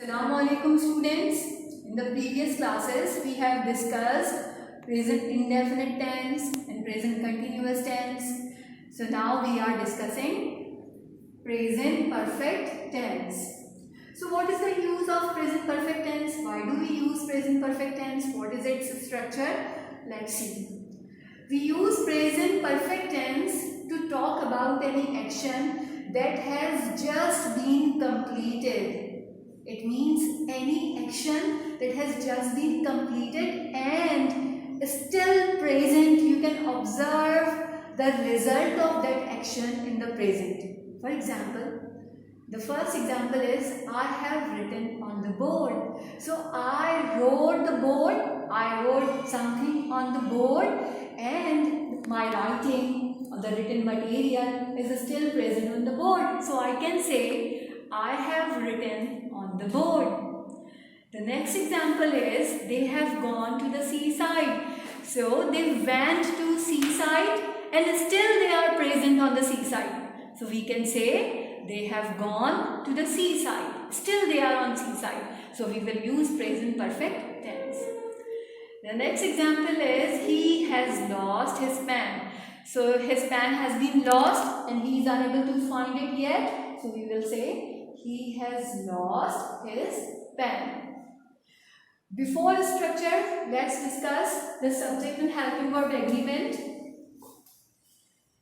Assalamu alaikum students. In the previous classes we have discussed present indefinite tense and present continuous tense. So now we are discussing present perfect tense. So what is the use of present perfect tense? Why do we use present perfect tense? What is its structure? Let's see. We use present perfect tense to talk about any action that has just been completed. It means any action that has just been completed and still present. You can observe the result of that action in the present. For example, the first example is I have written on the board. So I wrote the board, I wrote something on the board, and my writing or the written material is still present on the board. So I can say I have written on the board. The next example is they have gone to the seaside. So they went to seaside and still they are present on the seaside. So we can say they have gone to the seaside. Still they are on seaside. So we will use present perfect tense. The next example is he has lost his pen. So his pen has been lost and he is unable to find it yet. So we will say he has lost his pen. Before structure, let's discuss the subject and helping verb agreement.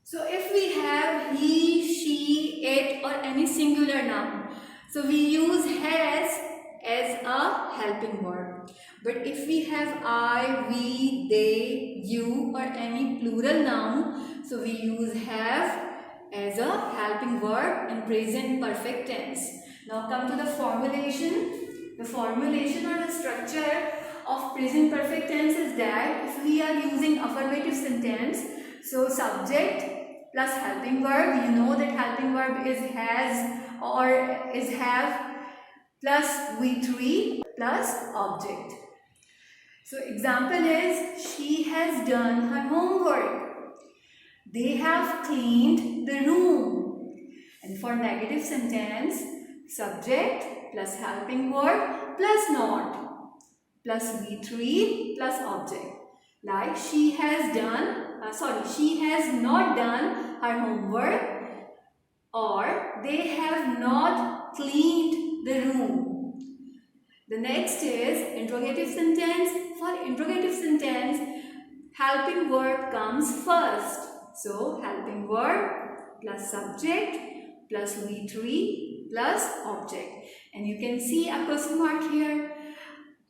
So if we have he, she, it or any singular noun, so we use has as a helping verb. But if we have I, we, they, you or any plural noun, so we use have as a helping verb in present perfect tense. Now come to the formulation. The formulation or the structure of present perfect tense is that if we are using affirmative sentence, so subject plus helping verb, you know that helping verb is has or is have plus V3 plus object. So example is she has done her homework. They have cleaned the room. And for negative sentence, subject plus helping verb plus not plus V3 plus object. Like she has not done her homework, or they have not cleaned the room. The next is interrogative sentence. For interrogative sentence, helping verb comes first. So helping verb plus subject plus V3 plus object. And you can see a question mark here.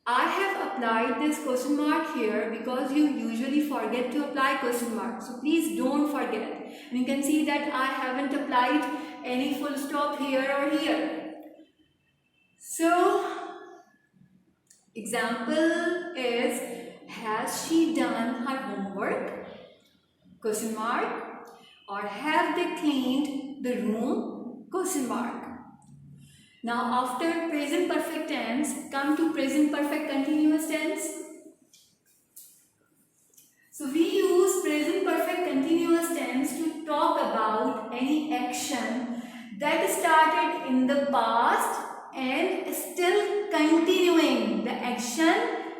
I have applied this question mark here because you usually forget to apply question mark. So please don't forget. And you can see that I haven't applied any full stop here or here. So example is has she done her homework? Question mark. Or have they cleaned the room? Question mark. Now after present perfect tense, come to present perfect continuous tense. So we use present perfect continuous tense to talk about any action that started in the past and still continuing. The action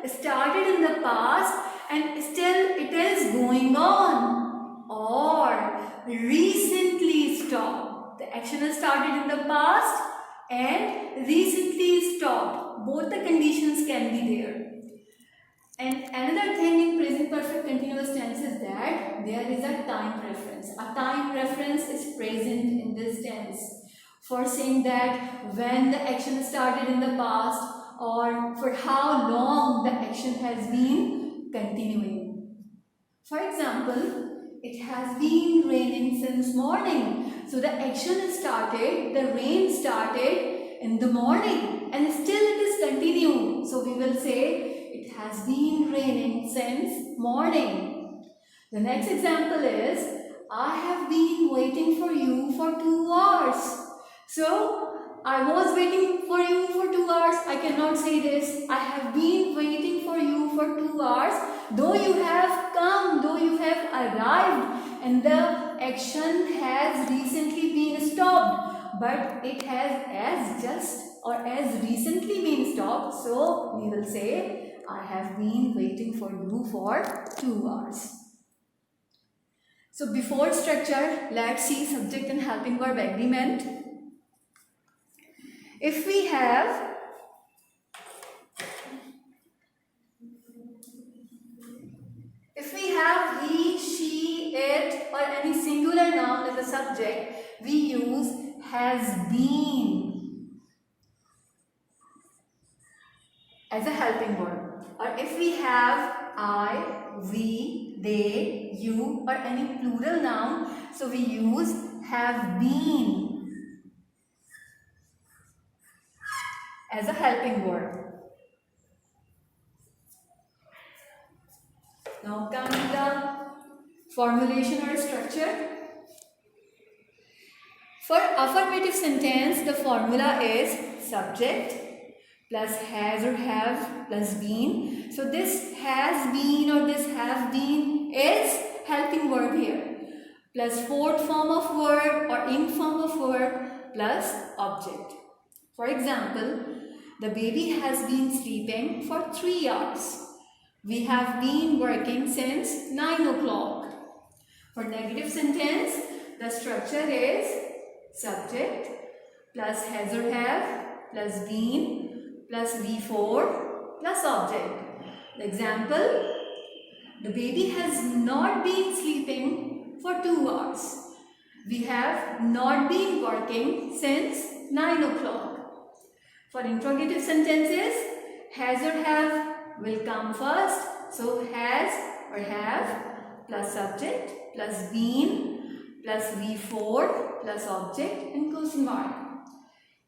started in the past and still it is going on, or recently stopped. The action has started in the past and recently stopped. Both the conditions can be there. And another thing in present perfect continuous tense is that there is a time reference. A time reference is present in this tense for saying that when the action started in the past or for how long the action has been continuing. For example, it has been raining since morning. So the action started, the rain started in the morning and still it is continuing. So we will say it has been raining since morning. The next example is I have been waiting for you for 2 hours. So I was waiting for you for 2 hours. I cannot say this. I have been waiting for you for 2 hours. Though you have come, though you have arrived and the action has recently been stopped, but it has as just or as recently been o'clock. So we will say, I have been waiting for you for 2 hours. So before structure, let's see subject and helping verb agreement. If we have he, she, it or any singular noun as a subject, we use has been as a helping verb. Or if we have I, we, they, you or any plural noun, so we use have been as a helping verb. Now come to the formulation or structure. For affirmative sentence, the formula is subject plus has or have plus been. So this has been or this have been is helping verb here. Plus fourth form of verb or in form of verb plus object. For example, the baby has been sleeping for 3 hours. We have been working since 9 o'clock. For negative sentence, the structure is subject plus has or have plus been plus V4 plus object. The example, the baby has not been sleeping for 2 hours. We have not been working since 9 o'clock. For interrogative sentences, has or have will come first. So has or have plus subject plus been plus V4 plus object and question mark.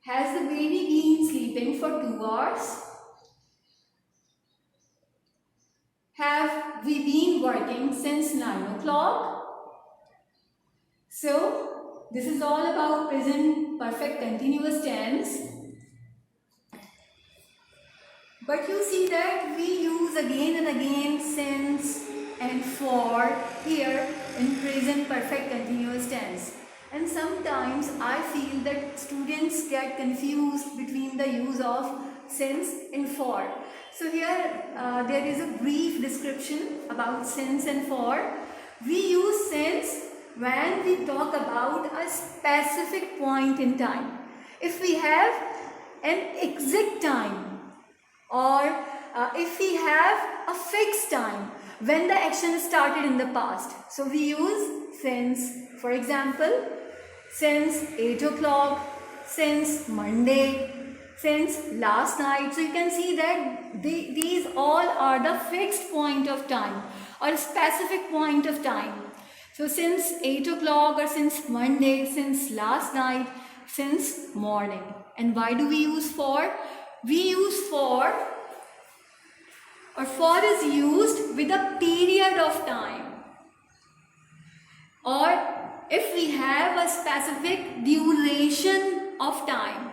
Has the baby been sleeping for 2 hours? Have we been working since 9 o'clock? So this is all about present perfect continuous tense. But you see that we use again and again since and for here in present perfect continuous tense. And sometimes I feel that students get confused between the use of since and for. So here there is a brief description about since and for. We use since when we talk about a specific point in time. If we have an exact time, or if we have a fixed time when the action started in the past. So we use since. For example, since 8 o'clock, since Monday, since last night. So you can see that these all are the fixed point of time or specific point of time. So since 8 o'clock or since Monday, since last night, since morning. And why do we use for? We use for, or for is used with a period of time, or if we have a specific duration of time,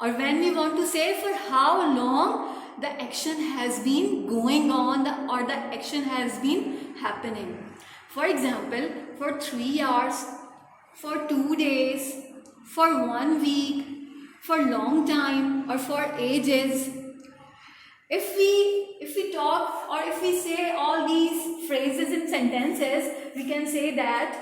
or when we want to say for how long the action has been going on or the action has been happening. For example, for 3 hours, for 2 days, for 1 week, for long time or for ages. If we talk or if we say all these phrases in sentences, we can say that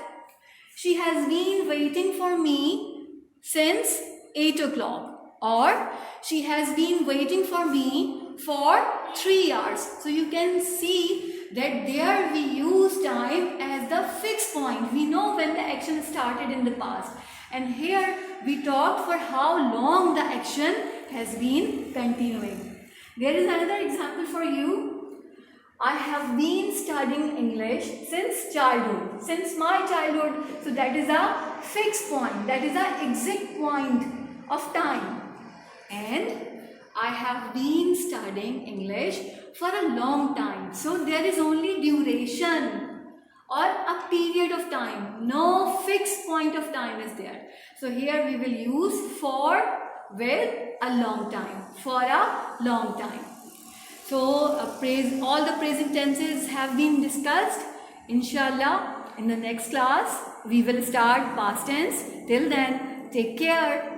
she has been waiting for me since 8 o'clock, or she has been waiting for me for 3 hours. So you can see that there we use time as the fixed point. We know when the action started in the past. And here we talk for how long the action has been continuing. There is another example for you. I have been studying English since childhood, since my childhood. So that is a fixed point, that is an exact point of time. And I have been studying English for a long time. So there is only duration or a period of time. No fixed point of time is there. So here we will use for with a long time. For a long time. So all the present tenses have been discussed. Inshallah, in the next class, we will start past tense. Till then, take care.